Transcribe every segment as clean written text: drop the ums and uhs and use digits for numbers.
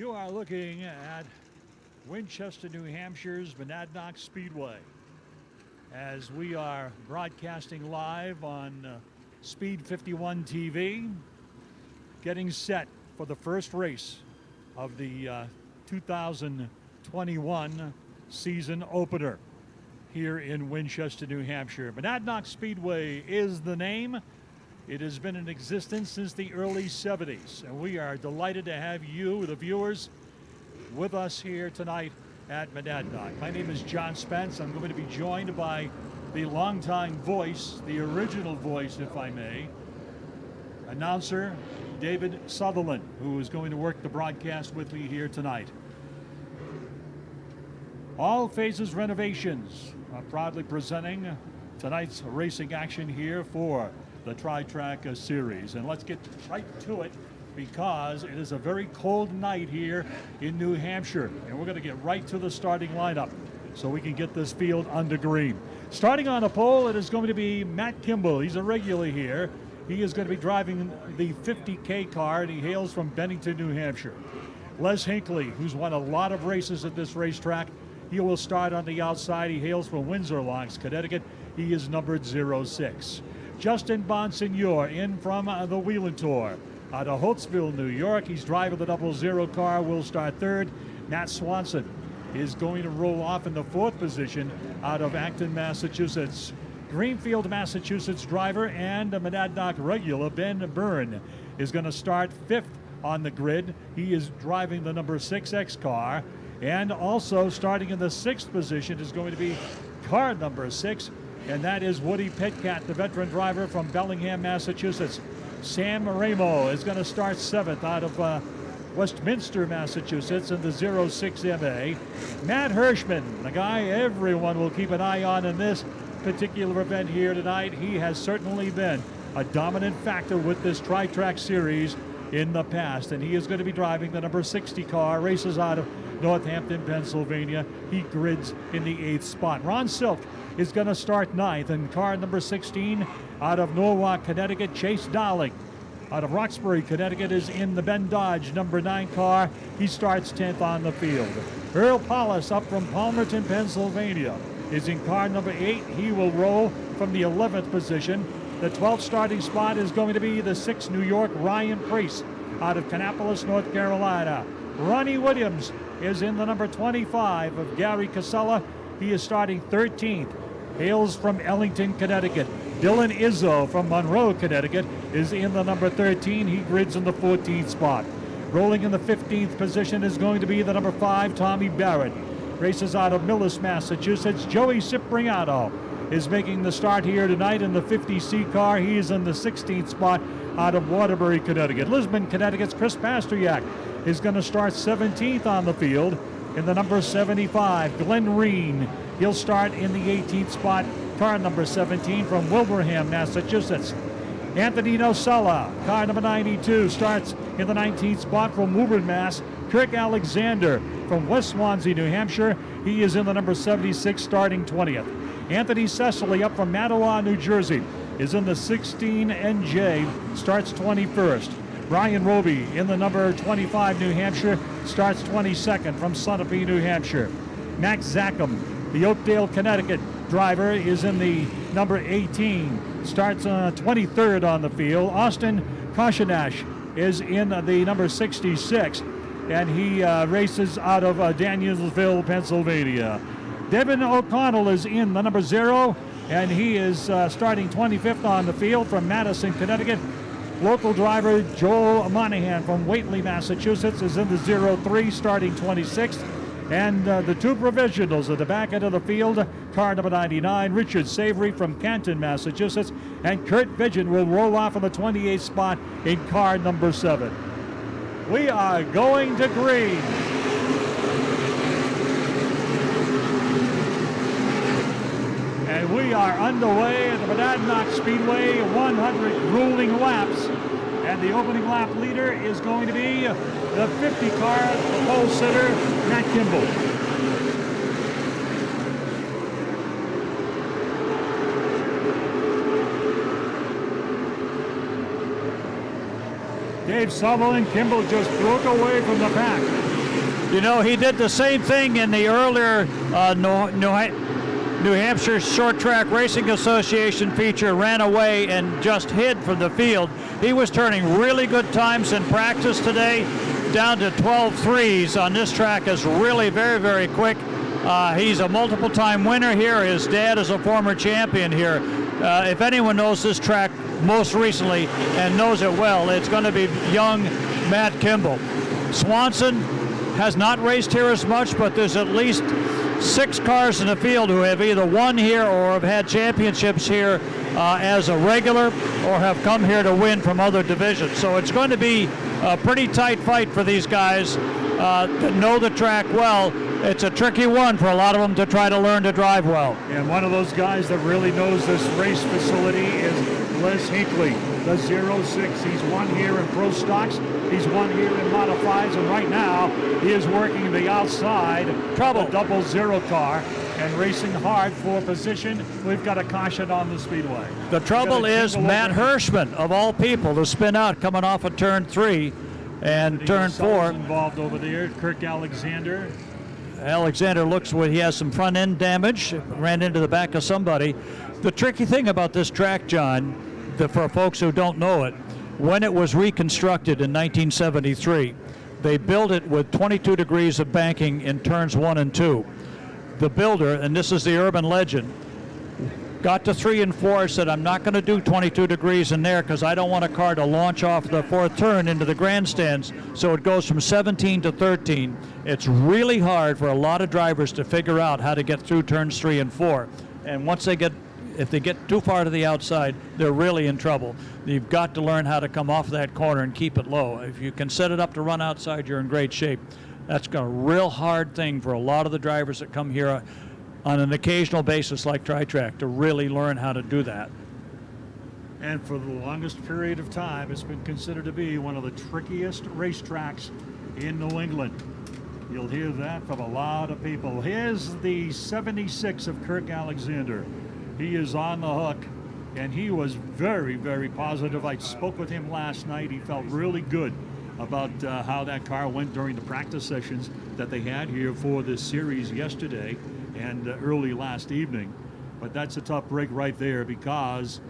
You are looking at Winchester, New Hampshire's Monadnock Speedway as we are broadcasting live on Speed 51 TV, getting set for the first race of the 2021 season opener here in Winchester, New Hampshire. Monadnock Speedway is the name. It has been in existence since the early 70s, and we are delighted to have you, the viewers, with us here tonight at Monadnock. My name is John Spence. I'm going to be joined by the longtime voice, the original voice, if I may, announcer David Sutherland, who is going to work the broadcast with me here tonight. All Phases Renovations are proudly presenting tonight's racing action here for the Tri-Track Series. And let's get right to it because it is a very cold night here in New Hampshire. And we're going to get right to the starting lineup so we can get this field under green. Starting on the pole, it is going to be Matt Kimball. He's a regular here. He is going to be driving the 50K car, and he hails from Bennington, New Hampshire. Les Hinckley, who's won a lot of races at this racetrack, he will start on the outside. He hails from Windsor Locks, Connecticut. He is numbered 06. Justin Bonsignor in from the Wheeling Tour out of Holtzville, New York. He's driving the 00 car, will start third. Matt Swanson is going to roll off in the fourth position out of Acton, Massachusetts. Greenfield, Massachusetts driver and a Monadnock regular, Ben Byrne, is going to start fifth on the grid. He is driving the number 6X car. And also starting in the sixth position is going to be car number 6, and that is Woody Petcat, the veteran driver from Bellingham, Massachusetts. Sam Ramo is going to start seventh out of Westminster, Massachusetts in the 06 MA. Matt Hirschman, the guy everyone will keep an eye on in this particular event here tonight. He has certainly been a dominant factor with this Tri-Track Series in the past, and he is going to be driving the number 60 car, races out of Northampton, Pennsylvania. He grids in the 8th spot. Ron Silk is going to start 9th, and car number 16 out of Norwalk, Connecticut. Chase Dowling out of Roxbury, Connecticut is in the Ben Dodge number 9 car. He starts 10th on the field. Earl Paulus up from Palmerton, Pennsylvania is in car number 8. He will roll from the 11th position. The 12th starting spot is going to be the 6th New York, Ryan Priest out of Kannapolis, North Carolina. Ronnie Williams is in the number 25 of Gary Casella. He is starting 13th. Hails from Ellington, Connecticut. Dylan Izzo from Monroe, Connecticut is in the number 13. He grids in the 14th spot. Rolling in the 15th position is going to be the number 5, Tommy Barrett. Races out of Millis, Massachusetts. Joey Cipriano is making the start here tonight in the 50C car. He is in the 16th spot out of Waterbury, Connecticut. Lisbon, Connecticut's Chris Pasteryak is going to start 17th on the field in the number 75. Glenn Reen, he'll start in the 18th spot, car number 17 from Wilbraham, Massachusetts. Anthony Nocella, car number 92, starts in the 19th spot from Woburn, Mass. Kirk Alexander from West Swansea, New Hampshire. He is in the number 76, starting 20th. Anthony Cecily up from Mattawa, New Jersey is in the 16 NJ, starts 21st. Brian Roby in the number 25 New Hampshire starts 22nd from Sunapee, New Hampshire. Max Zackham, the Oakdale, Connecticut driver, is in the number 18, starts 23rd on the field. Austin Koshinash is in the number 66, and he races out of Danielsville, Pennsylvania. Devin O'Connell is in the number 0, and he is starting 25th on the field from Madison, Connecticut. Local driver Joel Monahan from Whately, Massachusetts is in the 03, starting 26th. And the two provisionals at the back end of the field, car number 99, Richard Savory from Canton, Massachusetts, and Kurt Vidgen will roll off in the 28th spot in car number 7. We are going to green. And we are underway at the Monadnock Speedway, 100 grueling laps. And the opening lap leader is going to be the 50 car, the pole sitter, Matt Kimball. Dave Sutherland, Kimball just broke away from the pack. You know, he did the same thing in the earlier New Hampshire Short Track Racing Association feature, ran away and just hid from the field. He was turning really good times in practice today, down to 12.3s on this track is really very, very quick. He's a multiple-time winner here. His dad is a former champion here. If anyone knows this track most recently and knows it well, it's going to be young Matt Kimball. Swanson has not raced here as much, but there's at least 6 cars in the field who have either won here or have had championships here as a regular or have come here to win from other divisions. So it's going to be a pretty tight fight for these guys that know the track well. It's a tricky one for a lot of them to try to learn to drive well. And one of those guys that really knows this race facility is Les Hinckley, the 06. He's won here in Pro Stocks. He's won here in Modifieds, and right now he is working the outside Trouble. the 00 car and racing hard for position. We've got a caution on the speedway. The trouble is Matt Hirschman, of all people, to spin out coming off of turn 3 and turn 4. Involved over there, Kirk Alexander. Alexander looks like he has some front end damage, ran into the back of somebody. The tricky thing about this track, John, for folks who don't know it, when it was reconstructed in 1973, they built it with 22 degrees of banking in turns 1 and 2. The builder, and this is the urban legend, got to 3 and 4, said, I'm not going to do 22 degrees in there because I don't want a car to launch off the 4th turn into the grandstands. So it goes from 17 to 13. It's really hard for a lot of drivers to figure out how to get through turns 3 and 4. And once they get, if they get too far to the outside, they're really in trouble. You've got to learn how to come off that corner and keep it low. If you can set it up to run outside, you're in great shape. That's a real hard thing for a lot of the drivers that come here on an occasional basis like Tri-Track to really learn how to do that. And for the longest period of time, it's been considered to be one of the trickiest racetracks in New England. You'll hear that from a lot of people. Here's the 76 of Kirk Alexander. He is on the hook, and he was very, very positive. I spoke with him last night. He felt really good about how that car went during the practice sessions that they had here for this series yesterday and early last evening. But that's a tough break right there because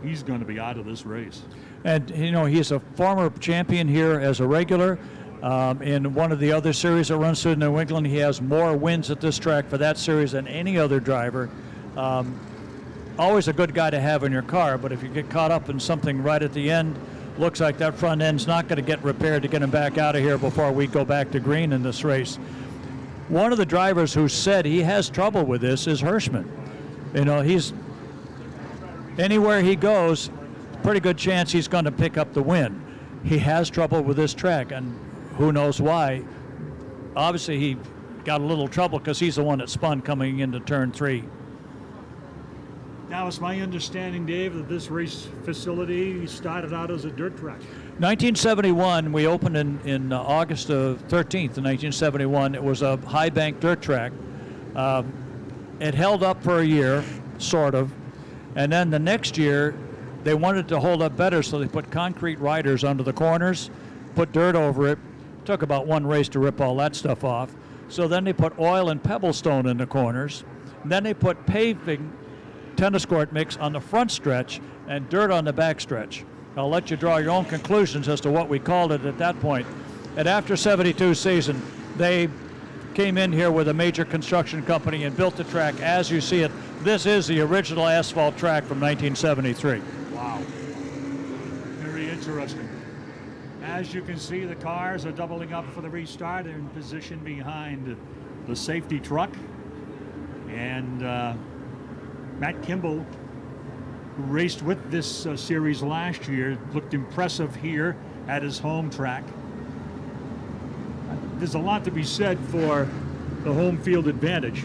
he's going to be out of this race. And, you know, he's a former champion here as a regular. In one of the other series that runs through New England, he has more wins at this track for that series than any other driver. Always a good guy to have in your car, but if you get caught up in something right at the end, looks like that front end's not going to get repaired to get him back out of here before we go back to green in this race. One of the drivers who said he has trouble with this is Hirschman. You know, he's anywhere he goes, pretty good chance he's going to pick up the win. He has trouble with this track, and who knows why. Obviously, he got a little trouble because he's the one that spun coming into turn 3. Now, it's my understanding, Dave, that this race facility started out as a dirt track. 1971, we opened in August of 13th in 1971. It was a high bank dirt track. It held up for a year, sort of, and then the next year they wanted to hold up better, so they put concrete riders under the corners, put dirt over it. Took about one race to rip all that stuff off. So then they put oil and pebblestone in the corners. And then they put paving tennis court mix on the front stretch and dirt on the back stretch. I'll let you draw your own conclusions as to what we called it at that point. And after 72 season, they came in here with a major construction company and built the track as you see it. This is the original asphalt track from 1973. Wow. Very interesting. As you can see, the cars are doubling up for the restart. They're in position behind the safety truck. And Matt Kimball, who raced with this series last year, looked impressive here at his home track. There's a lot to be said for the home field advantage.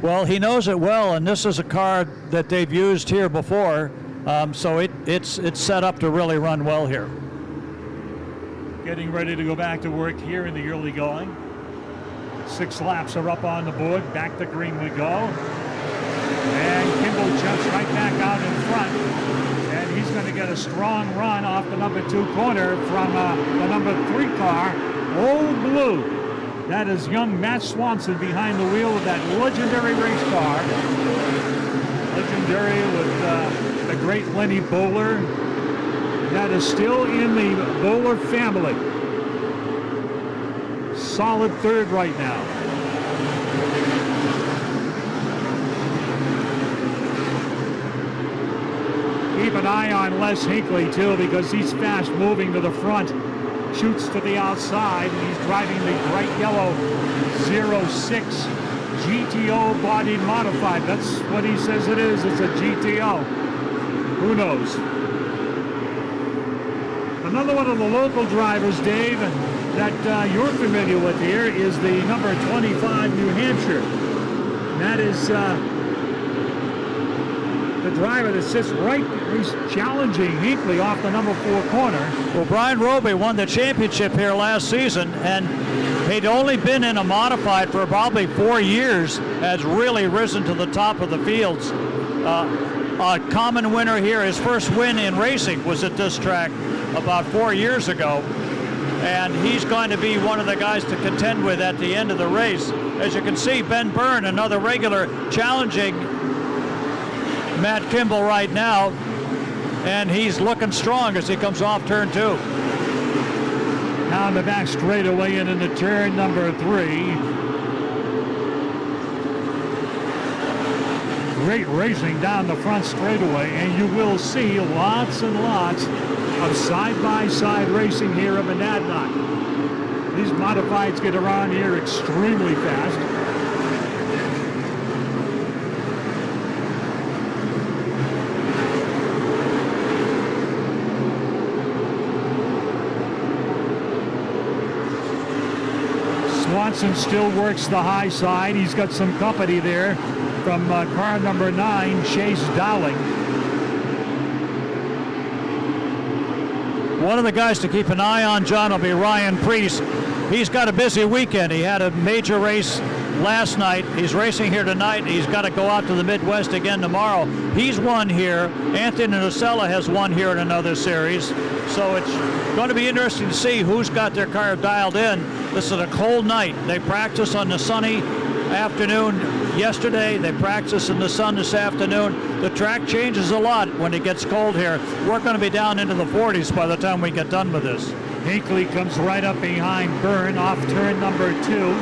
Well, he knows it well, and this is a car that they've used here before, so it's set up to really run well here. Getting ready to go back to work here in the early going. 6 laps are up on the board. Back to green we go. And Kimball jumps right back out in front. And he's going to get a strong run off the number 2 corner from the number 3 car Old Blue. That is young Matt Swanson behind the wheel of that legendary race car. Legendary with the great Lenny Bowler. That is still in the Bowler family. Solid third right now. Keep an eye on Les Hinckley too, because he's fast moving to the front. Shoots to the outside, and he's driving the bright yellow 06 GTO bodied modified. That's what he says it is. It's a GTO. Who knows? Another one of the local drivers, Dave, that you're familiar with here is the number 25 New Hampshire. And that is the driver that sits right, he's challenging Hinckley off the number 4 corner. Well, Brian Roby won the championship here last season, and he'd only been in a modified for probably 4 years, has really risen to the top of the fields. A common winner here, his first win in racing was at this track about 4 years ago, and he's going to be one of the guys to contend with at the end of the race. As you can see, Ben Byrne, another regular, challenging Matt Kimball right now, and he's looking strong as he comes off turn 2. Down the back straightaway and into turn number 3. Great racing down the front straightaway, and you will see lots and lots of side-by-side racing here at Monadnock. These modifieds get around here extremely fast. Swanson still works the high side. He's got some company there from car number 9, Chase Dowling. One of the guys to keep an eye on, John, will be Ryan Priest. He's got a busy weekend. He had a major race last night. He's racing here tonight. He's got to go out to the Midwest again tomorrow. He's won here. Anthony Nocella has won here in another series. So it's going to be interesting to see who's got their car dialed in. This is a cold night. They practice on the sunny afternoon yesterday. They practice in the sun this afternoon. The track changes a lot when it gets cold here. We're going to be down into the 40s by the time we get done with this. Hinckley comes right up behind Byrne off turn number 2.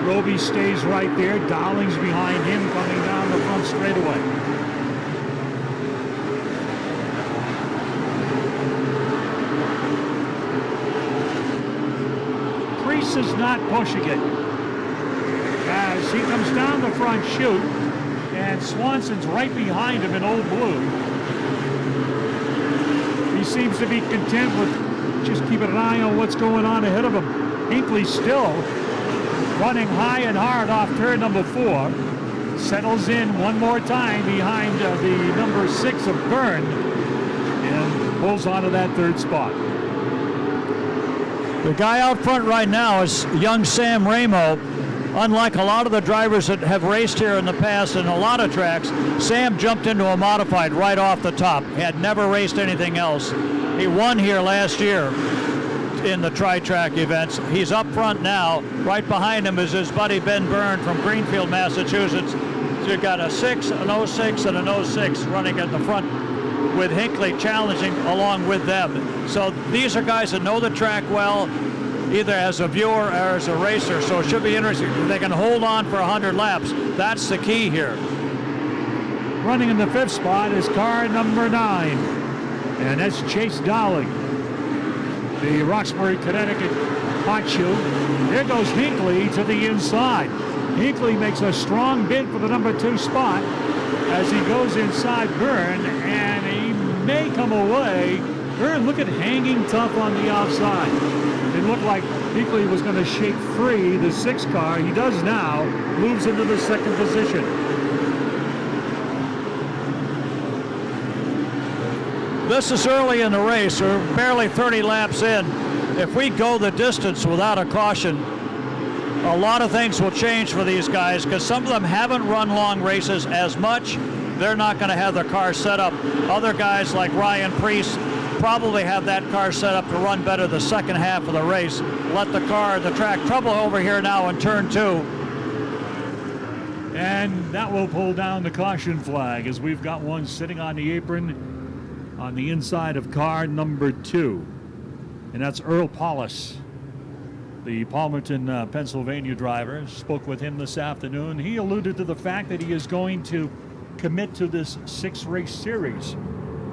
Roby stays right there. Dowling's behind him coming down the front straightaway. Priest is not pushing it as he comes down the front chute, and Swanson's right behind him in Old Blue. He seems to be content with just keeping an eye on what's going on ahead of him. Hinckley still running high and hard off turn number 4. Settles in one more time behind the number 6 of Byrne and pulls onto that 3rd spot. The guy out front right now is young Sam Ramo. Unlike a lot of the drivers that have raced here in the past in a lot of tracks, Sam jumped into a modified right off the top. He had never raced anything else. He won here last year in the tri-track events. He's up front now. Right behind him is his buddy Ben Byrne from Greenfield, Massachusetts. So you've got a 6, an 06, and an 06 running at the front with Hinckley challenging along with them. So these are guys that know the track well, either as a viewer or as a racer. So it should be interesting. If they can hold on for 100 laps, that's the key here. Running in the 5th spot is car number 9, and that's Chase Dowling, the Roxbury, Connecticut hot shoe. There goes Hinckley to the inside. Hinckley makes a strong bid for the number 2 spot as he goes inside Byrne, and he may come away. Byrne looking hanging tough on the outside. It looked like Hinckley was going to shake free the 6 car. He does now, moves into the 2nd position. This is early in the race. We're barely 30 laps in. If we go the distance without a caution, a lot of things will change for these guys because some of them haven't run long races as much. They're not going to have their car set up. Other guys like Ryan Priest probably have that car set up to run better the second half of the race. Let the track trouble over here now in turn 2. And that will pull down the caution flag as we've got one sitting on the apron on the inside of car number 2. And that's Earl Paulus, the Palmerton, Pennsylvania driver. Spoke with him this afternoon. He alluded to the fact that he is going to commit to this 6-race series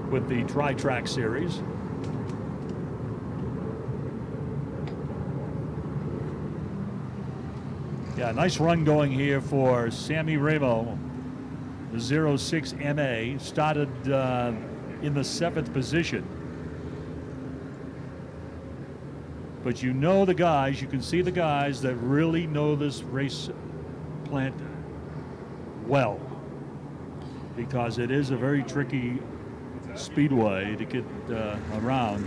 with the Tri-Track Series. Yeah, nice run going here for Sammy Ramo, the 06 MA. Started in the 7th position. But you know the guys, you can see the guys that really know this race plant well, because it is a very tricky speedway to get around.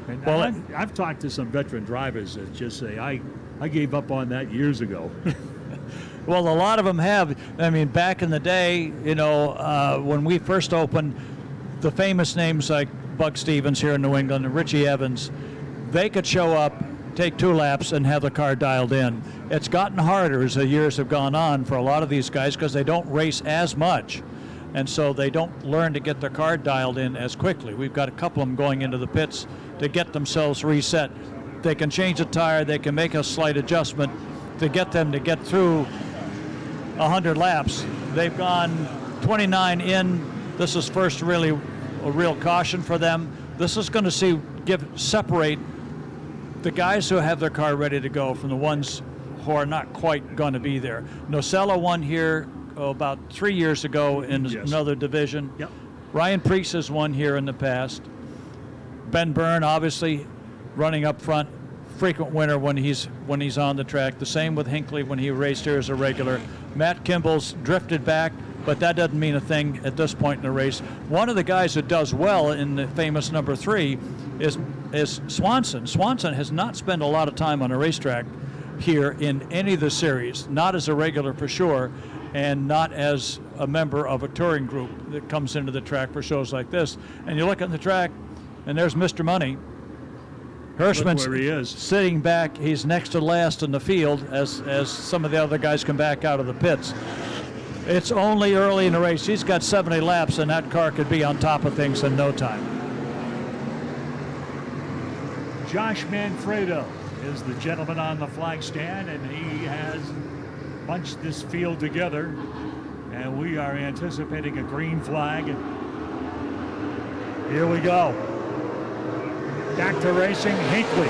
And Well, I've talked to some veteran drivers that just say, I gave up on that years ago. Well, a lot of them have. I mean, back in the day, when we first opened, the famous names like Bug Stevens here in New England and Richie Evans, they could show up, take 2 laps, and have the car dialed in. It's gotten harder as the years have gone on for a lot of these guys because they don't race as much. And so they don't learn to get their car dialed in as quickly. We've got a couple of them going into the pits to get themselves reset. They can change a tire, they can make a slight adjustment to get them to get through 100 laps. They've gone 29 in. This is first really a real caution for them. This is going to separate the guys who have their car ready to go from the ones who are not quite going to be there. Nocella won here about 3 years ago in another division. Yep. Ryan Preece has won here in the past. Ben Byrne, obviously, running up front, frequent winner when he's on the track. The same with Hinckley when he raced here as a regular. Matt Kimball's drifted back, but that doesn't mean a thing at this point in the race. One of the guys that does well in the famous number 3 is Swanson. Swanson has not spent a lot of time on a racetrack here in any of the series, not as a regular for sure, and not as a member of a touring group that comes into the track for shows like this. And you look at the track, and there's Mr. Money. Hirschman's where he is. sitting back. He's next to last in the field as some of the other guys come back out of the pits. It's only early in the race. He's got 70 laps, and that car could be on top of things in no time. Josh Manfredo is the gentleman on the flag stand, and he has bunched this field together, and we are anticipating a green flag. Here we go. Back to racing, Hinckley.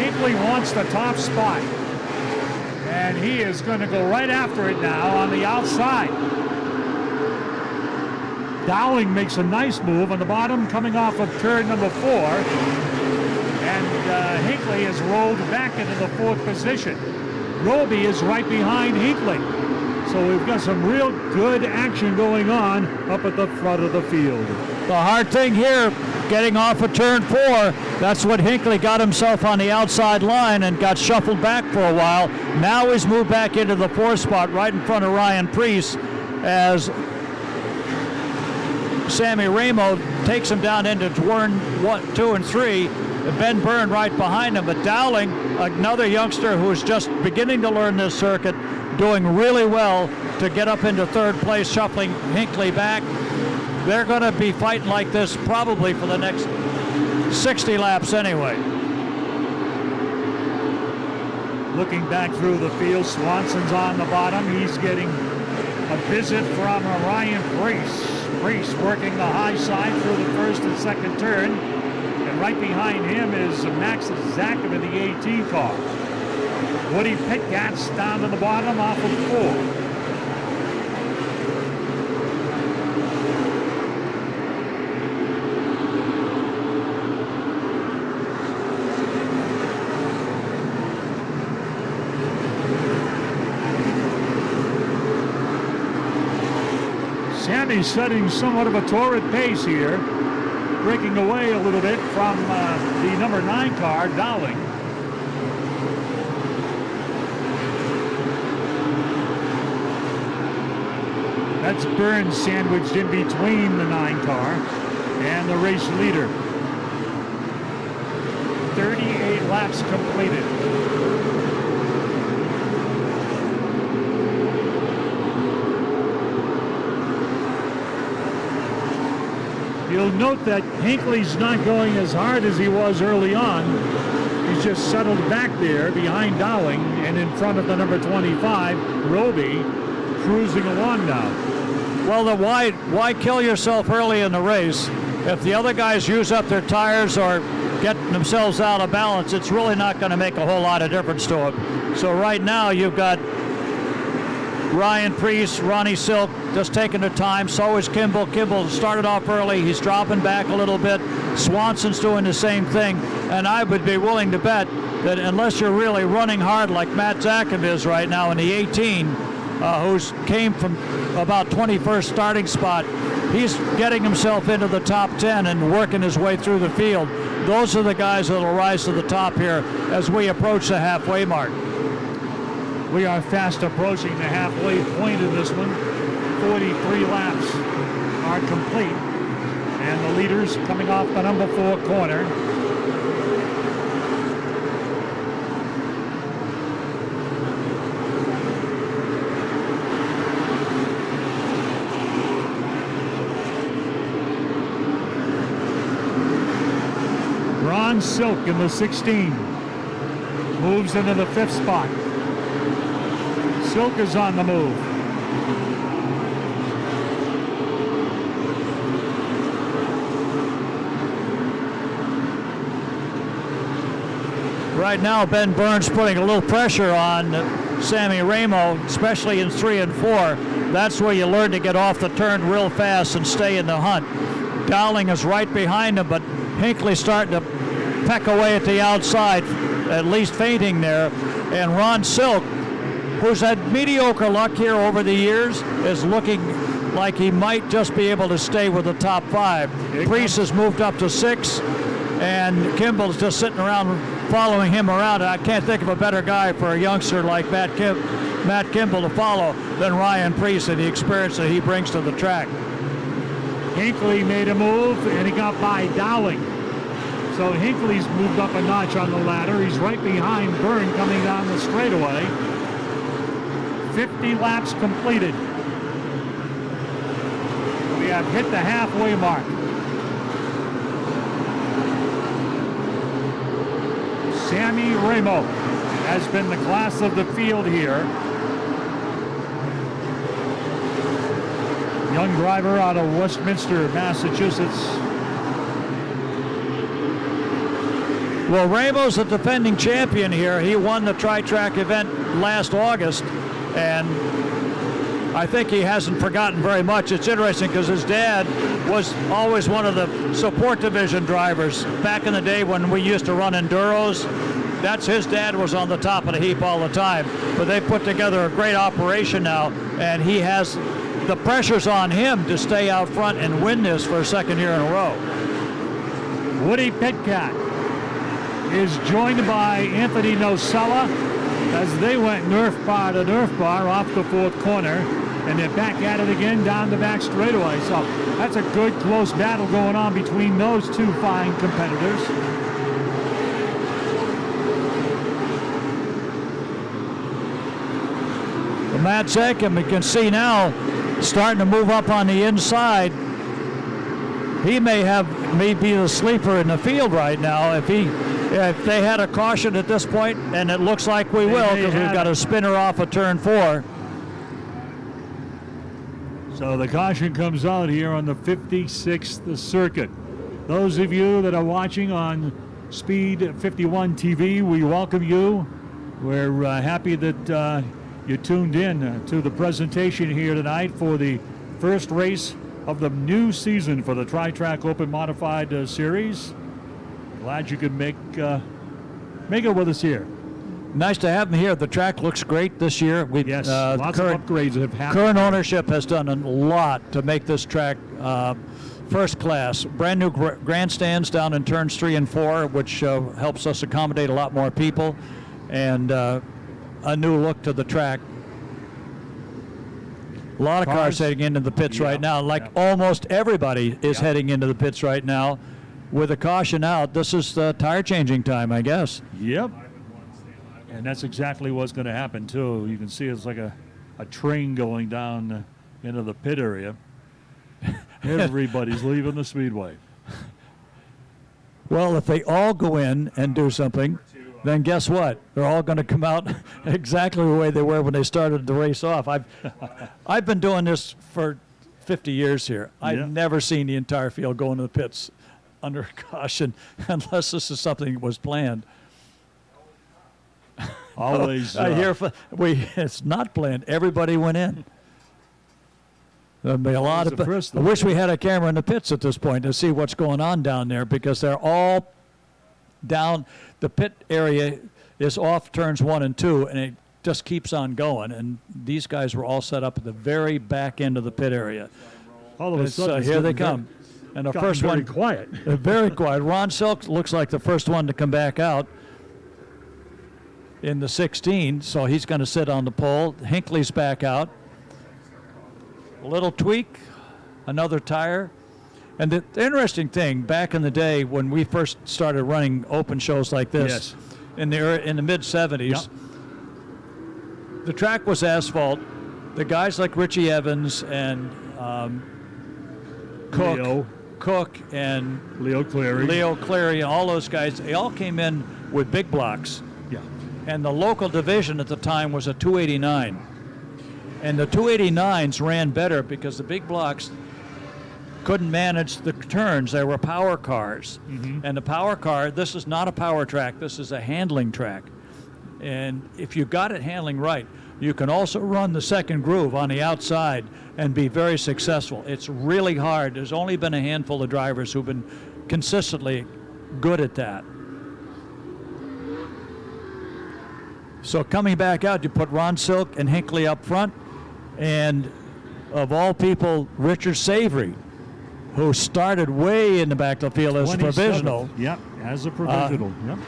Hinckley wants the top spot, and he is going to go right after it now on the outside. Dowling makes a nice move on the bottom, coming off of turn number 4, and Hinckley is rolled back into the 4th position. Roby is right behind Hinckley. So we've got some real good action going on up at the front of the field. The hard thing here, getting off of turn 4, that's what Hinckley got himself on the outside line and got shuffled back for a while. Now he's moved back into the 4th spot right in front of Ryan Preece as Sammy Ramo takes him down into turn 1, 2, and 3. Ben Byrne right behind him, but Dowling, another youngster who is just beginning to learn this circuit, doing really well to get up into 3rd place, shuffling Hinckley back. They're going to be fighting like this probably for the next 60 laps anyway. Looking back through the field, Swanson's on the bottom. He's getting a visit from Ryan Preece. Preece working the high side through the 1st and 2nd turn. And right behind him is Max Zakov in the AT car. Woody Pitgat's down to the bottom off of 4. Sammy's setting somewhat of a torrid pace here, breaking away a little bit from the number 9 car, Dowling. That's Burns sandwiched in between the 9 car and the race leader. 38 laps completed. You'll note that Hinckley's not going as hard as he was early on. He's just settled back there behind Dowling and in front of the number 25, Roby, cruising along now. Well, then why kill yourself early in the race? If the other guys use up their tires or get themselves out of balance, it's really not going to make a whole lot of difference to them. So right now you've got Ryan Preece, Ronnie Silk just taking their time. So is Kimball. Kimball started off early. He's dropping back a little bit. Swanson's doing the same thing. And I would be willing to bet that unless you're really running hard like Matt Zakin is right now in the 18, who's came from about 21st starting spot, he's getting himself into the top 10 and working his way through the field. Those are the guys that will rise to the top here as we approach the halfway mark. We are fast approaching the halfway point in this one. 43 laps are complete. And the leaders coming off the number 4 corner. Ron Silk in the 16 moves into the 5th spot. Silk is on the move. Right now, Ben Burns putting a little pressure on Sammy Ramo, especially in 3 and 4. That's where you learn to get off the turn real fast and stay in the hunt. Dowling is right behind him, but Hinckley's starting to peck away at the outside, at least feinting there. And Ron Silk, who's had mediocre luck here over the years, is looking like he might just be able to stay with the top 5. Preece has moved up to 6, and Kimball's just sitting around following him around. I can't think of a better guy for a youngster like Matt Kimball to follow than Ryan Preece and the experience that he brings to the track. Hinckley made a move, and he got by Dowling. So Hinckley's moved up a notch on the ladder. He's right behind Byrne coming down the straightaway. 50 laps completed. We have hit the halfway mark. Sammy Ramo has been the class of the field here. Young driver out of Westminster, Massachusetts. Well, Ramo's the defending champion here. He won the tri-track event last August, and I think he hasn't forgotten very much. It's interesting because his dad was always one of the support division drivers back in the day when we used to run enduros. That's his dad was on the top of the heap all the time. But they put together a great operation now, and he has the pressure's on him to stay out front and win this for a second year in a row. Woody Pitcat is joined by Anthony Nocella as they went Nerf bar to Nerf bar off the 4th corner, and they're back at it again down the back straightaway. So that's a good close battle going on between those two fine competitors. Matt Zakin, we can see now, starting to move up on the inside. He may be the sleeper in the field right now. If they had a caution at this point, and it looks like we will because we've got a spinner off of turn 4. So the caution comes out here on the 56th circuit. Those of you that are watching on Speed 51 TV, we welcome you. We're happy that you tuned in to the presentation here tonight for the first race of the new season for the Tri-Track Open Modified Series. Glad you could make it with us here. Nice to have him here. The track looks great this year. Yes, lots of upgrades have happened. Current ownership has done a lot to make this track first class. Brand new grandstands down in turns 3 and 4, which helps us accommodate a lot more people, and a new look to the track. A lot of cars Cars? heading into the pits Yeah, right now. Like yeah. almost everybody is Yeah. heading into the pits right now. With a caution out, this is the tire changing time, I guess. Yep. And that's exactly what's going to happen, too. You can see it's like a train going down into the pit area. Everybody's leaving the speedway. Well, if they all go in and do something, then guess what? They're all going to come out exactly the way they were when they started the race off. I've been doing this for 50 years here. I've Yeah. never seen the entire field go into the pits under caution unless this is something that was planned. Always. I hear it's not planned. Everybody went in. There'll be a lot of. the first I wish we had a camera in the pits at this point to see what's going on down there, because they're all down. The pit area is off turns 1 and 2, and it just keeps on going. And these guys were all set up at the very back end of the pit area. all of a sudden, it's Here they getting come. And the gotten first very one, quiet. very quiet. Ron Silk looks like the first one to come back out in the 16, so he's going to sit on the pole. Hinckley's back out. A little tweak, another tire. And the interesting thing, back in the day when we first started running open shows like this, Yes. in the mid-70s, Yep. the track was asphalt. The guys like Richie Evans and Cook and Leo Cleary. Leo Cleary and all those guys, they all came in with big blocks. Yeah. And the local division at the time was a 289. And the 289s ran better because the big blocks couldn't manage the turns. They were power cars. And the power car, this is not a power track, this is a handling track. And if you got it handling right, you can also run the second groove on the outside and be very successful. It's really hard. There's only been a handful of drivers who've been consistently good at that. So coming back out, you put Ron Silk and Hinckley up front, and of all people, Richard Savory, who started way in the back of the field as 27th. provisional. Yep, as a provisional. Yep.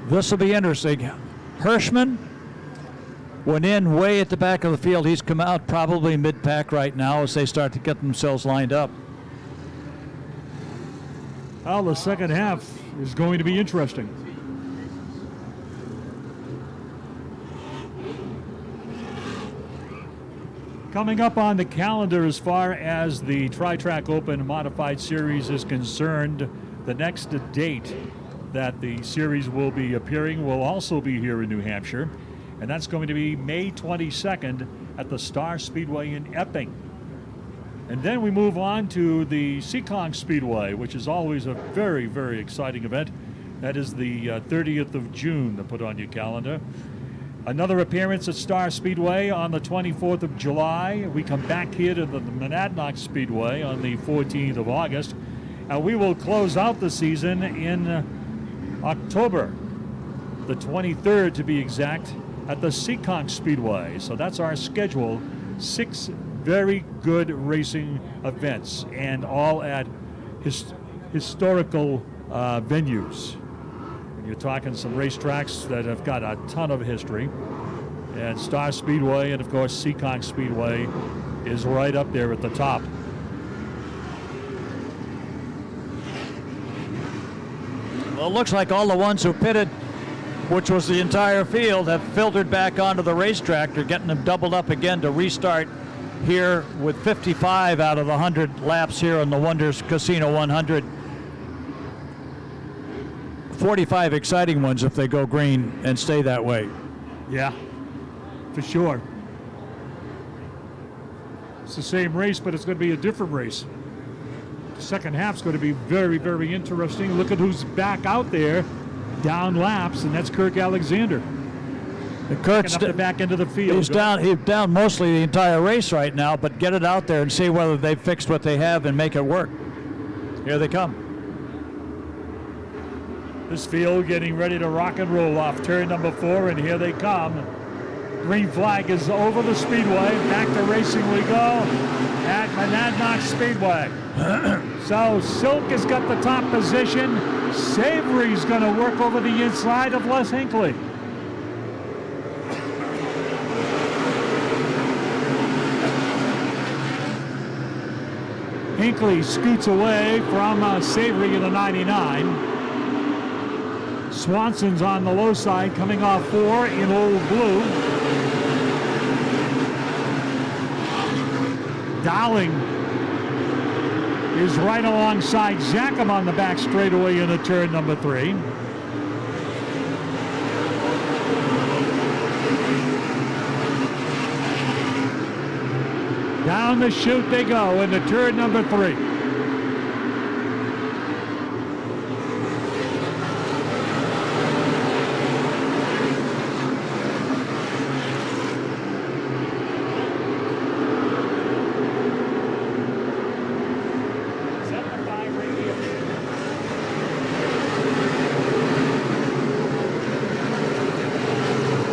This will be interesting. Hirschman went in way at the back of the field. He's come out probably mid-pack right now as they start to get themselves lined up. Well, the second half is going to be interesting. Coming up on the calendar as far as the Tri-Track Open Modified Series is concerned, the next date that the series will be appearing will also be here in New Hampshire, and that's going to be May 22nd at the Star Speedway in Epping. And then we move on to the Seekonk Speedway, which is always a very, very exciting event. That is the 30th of June to put on your calendar. Another appearance at Star Speedway on the 24th of July. We come back here to the Monadnock Speedway on the 14th of August. And we will close out the season in October, the 23rd to be exact, at the Seekonk Speedway. So that's our schedule. 6 very good racing events, and all at historical venues. You're talking some racetracks that have got a ton of history. And Star Speedway and, of course, Seekonk Speedway is right up there at the top. Well, it looks like all the ones who pitted, which was the entire field, have filtered back onto the racetrack. They're getting them doubled up again to restart here with 55 out of the 100 laps here on the Wonders Casino 100. 45 exciting ones if they go green and stay that way. Yeah, for sure. It's the same race, but it's going to be a different race. The second half's going to be very, very interesting. Look at who's back out there down laps, and that's Kirk Alexander. Kurt's Up the back end of the field. he's down mostly the entire race right now, but get it out there and see whether they've fixed what they have and make it work. Here they come. This field getting ready to rock and roll off turn number 4, and here they come. Green flag is over the speedway. Back to racing we go at Monadnock Speedway. So Silk has got the top position. Savory's going to work over the inside of Les Hinckley. Hinckley scoots away from Savory in the 99. Swanson's on the low side, coming off 4 in Old Blue. Dowling is right alongside Zackham on the back straightaway into turn number 3. Down the chute they go into turn number 3.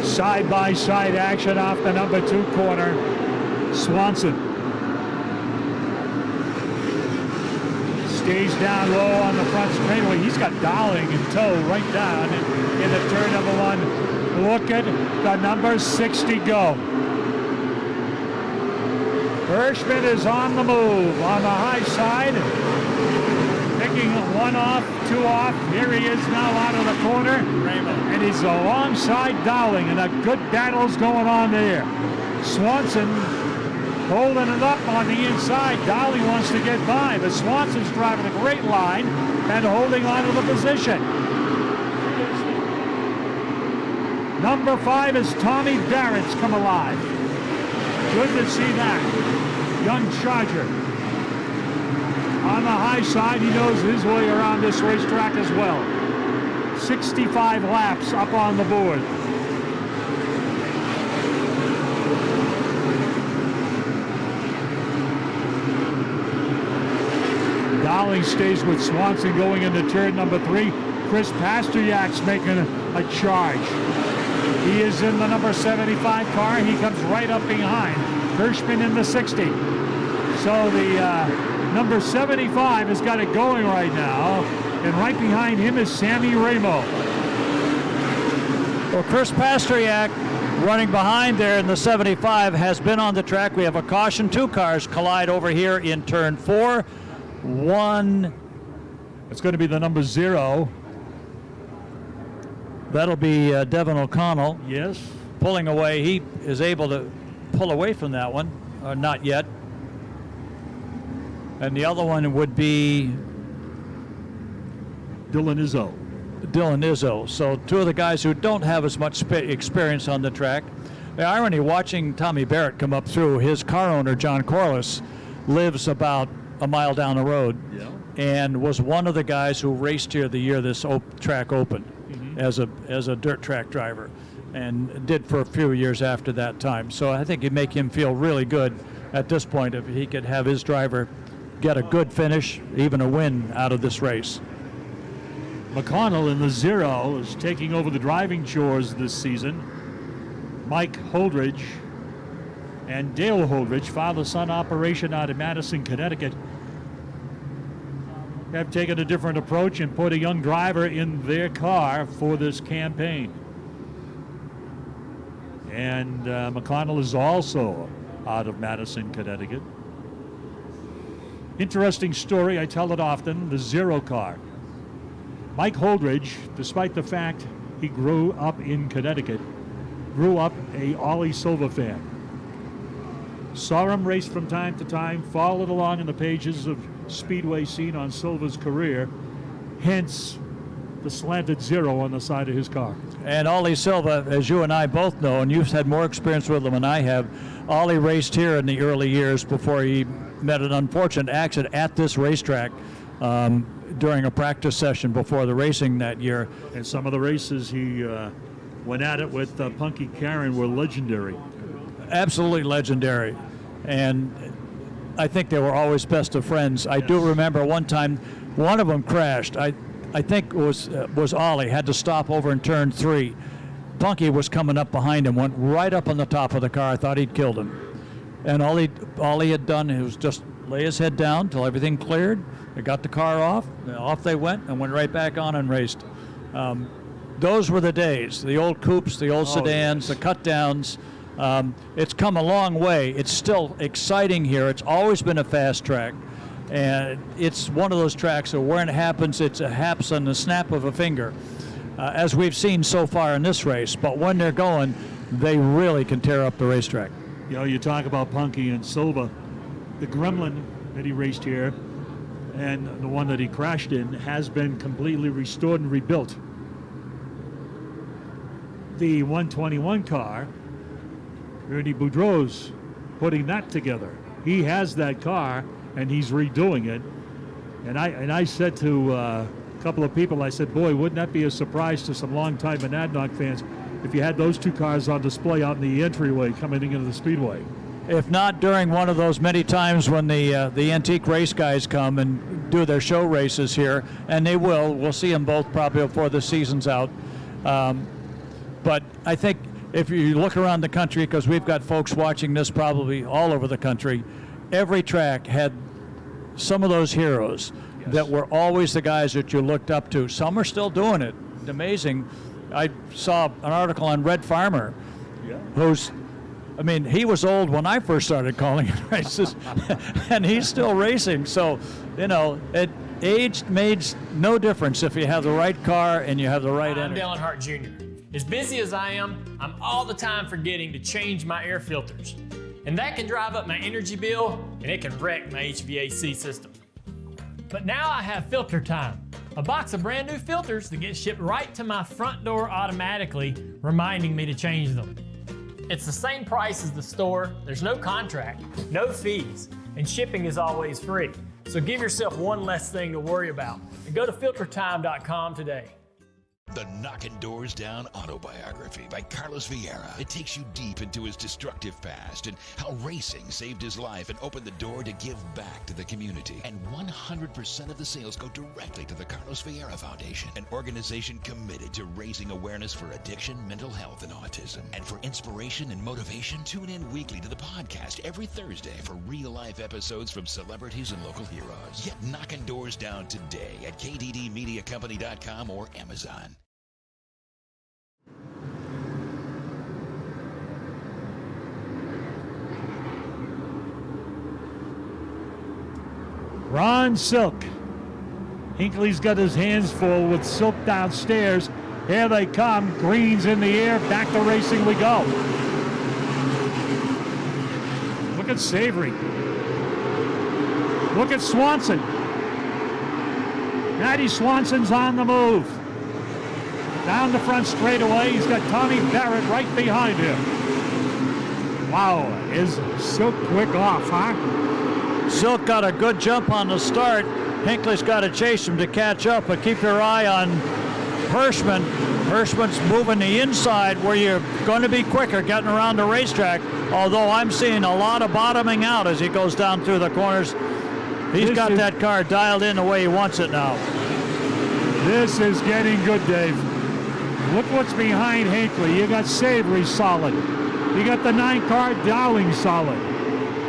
Side-by-side action off the number 2 corner. Swanson stays down low on the front straightaway. He's got Dowling in tow right down into turn number 1. Look at the number 60 go. Hirschman is on the move on the high side. Picking 1 off, 2 off. Here he is now out of the corner. And he's alongside Dowling, and a good battle's going on there. Swanson holding it up on the inside. Dowling wants to get by, but Swanson's driving a great line and holding on to the position. Number 5 is Tommy Barrett's come alive. Good to see that. Young Charger. On the high side, he knows his way around this racetrack as well. 65 laps up on the board. Dowling stays with Swanson going into turn number 3. Chris Pasternak's making a charge. He is in the number 75 car. He comes right up behind Hirschman in the 60. So the number 75 has got it going right now, and right behind him is Sammy Ramo. Well, Chris Pasternak running behind there in the 75 has been on the track. We have a caution. 2 cars collide over here in turn 4. 1. It's going to be the number 0. That'll be Devin O'Connell. Yes. Pulling away. He is able to pull away from that one. Not yet. And the other one would be Dylan Izzo. So 2 of the guys who don't have as much experience on the track. The irony, watching Tommy Barrett come up through, his car owner, John Corliss, lives about a mile down the road, and was one of the guys who raced here the year this track opened as a dirt track driver, and did for a few years after that time. So I think it'd make him feel really good at this point if he could have his driver get a good finish, even a win out of this race. McConnell in the 0 is taking over the driving chores this season. Mike Holdridge and Dale Holdridge, father-son operation out of Madison, Connecticut, have taken a different approach and put a young driver in their car for this campaign. And McConnell is also out of Madison, Connecticut. Interesting story, I tell it often, the 0 car. Mike Holdridge, despite the fact he grew up in Connecticut, grew up a Ollie Silva fan. Saw him race from time to time, followed along in the pages of Speedway scene on Silva's career, hence the slanted 0 on the side of his car. And Ollie Silva, as you and I both know, and you've had more experience with him than I have, Ollie raced here in the early years before he met an unfortunate accident at this racetrack during a practice session before the racing that year. And some of the races he went at it with Punky Karen were legendary. Absolutely legendary. And I think they were always best of friends. I do remember one time one of them crashed. I think it was Ollie, had to stop over in turn 3. Punky was coming up behind him, went right up on the top of the car. I thought he'd killed him. And all he had done was just lay his head down till everything cleared. They got the car off they went, and went right back on and raced. Those were the days, the old coupes, the old sedans, the cut downs. It's come a long way. It's still exciting here. It's always been a fast track. And it's one of those tracks that when it happens, it happens on the snap of a finger, as we've seen so far in this race. But when they're going, they really can tear up the racetrack. You know, you talk about Punky and Silva. The Gremlin that he raced here and the one that he crashed in has been completely restored and rebuilt. The 121 car, Ernie Boudreau's putting that together. He has that car and he's redoing it. And I said to a couple of people, I said, boy, wouldn't that be a surprise to some longtime Monadnock fans if you had those two cars on display out in the entryway coming into the Speedway. If not during one of those many times when the antique race guys come and do their show races here, and they will. We'll see them both probably before the season's out. But I think if you look around the country, because we've got folks watching this probably all over the country, every track had some of those heroes that were always the guys that you looked up to. Some are still doing it. It's amazing. I saw an article on Red Farmer, who's, I mean, he was old when I first started calling it races, and he's still racing. So, you know, age made no difference if you have the right car and you have the right energy. I'm Dallin Hart Jr. As busy as I am, I'm all the time forgetting to change my air filters. And that can drive up my energy bill, and it can wreck my HVAC system. But now I have Filter Time, a box of brand new filters that get shipped right to my front door automatically, reminding me to change them. It's the same price as the store, there's no contract, no fees, and shipping is always free. So give yourself one less thing to worry about, and go to filtertime.com today. The Knockin' Doors Down autobiography by Carlos Vieira. It takes you deep into his destructive past and how racing saved his life and opened the door to give back to the community. And 100% of the sales go directly to the Carlos Vieira Foundation, an organization committed to raising awareness for addiction, mental health, and autism. And for inspiration and motivation, tune in weekly to the podcast every Thursday for real-life episodes from celebrities and local heroes. Get Knockin' Doors Down today at kddmediacompany.com or Amazon. Ron Silk. Hinckley's got his hands full with Silk downstairs. Here they come. Green's in the air. Back to racing we go. Look at Savory. Look at Swanson. Matty Swanson's on the move. Down the front straightaway. He's got Tommy Barrett right behind him. Wow, is Silk quick off, huh? Silk got a good jump on the start. Hinckley's got to chase him to catch up, but keep your eye on Hirschman. Hirschman's moving the inside where you're going to be quicker getting around the racetrack, although I'm seeing a lot of bottoming out as he goes down through the corners. He's got that car dialed in the way he wants it now. This is getting good, Dave. Look what's behind Hinckley. You got Savory solid. You got the 9 car Dowling solid.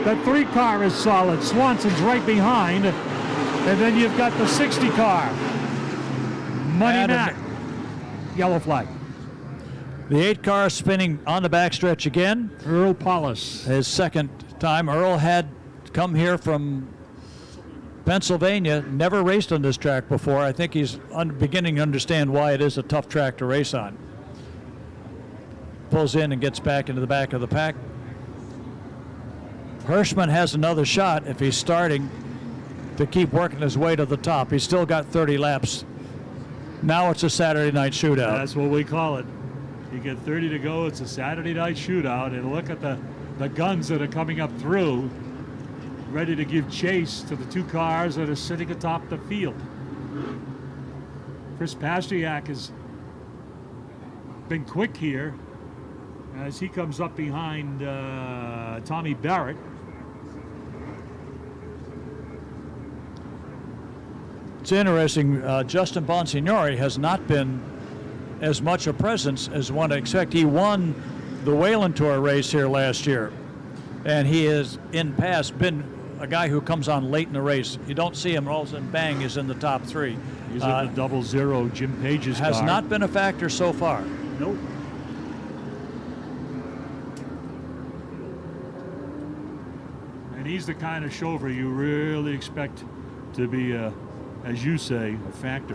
The 3 car is solid. Swanson's right behind. And then you've got the 60 car. Money Mac. Yellow flag. The 8 car spinning on the backstretch again. Earl Paulus. His second time. Earl had come here from Pennsylvania, never raced on this track before. I think he's beginning to understand why it is a tough track to race on. Pulls in and gets back into the back of the pack. Hirschman has another shot if he's starting to keep working his way to the top. He's still got 30 laps. Now it's a Saturday night shootout. That's what we call it. You get 30 to go. It's a Saturday night shootout. And look at the guns that are coming up through, ready to give chase to the 2 cars that are sitting atop the field. Chris Pasteryak has been quick here as he comes up behind Tommy Barrett. It's interesting, Justin Bonsignori has not been as much a presence as one to expect. He won the Whalen Tour race here last year, and he has in past been a guy who comes on late in the race. You don't see him, all of a sudden, bang, he's in the top 3. He's in the 00 Jim Page's car. Has not been a factor so far. Nope. And he's he's the kind of chauffeur you really expect to be, as you say, a factor.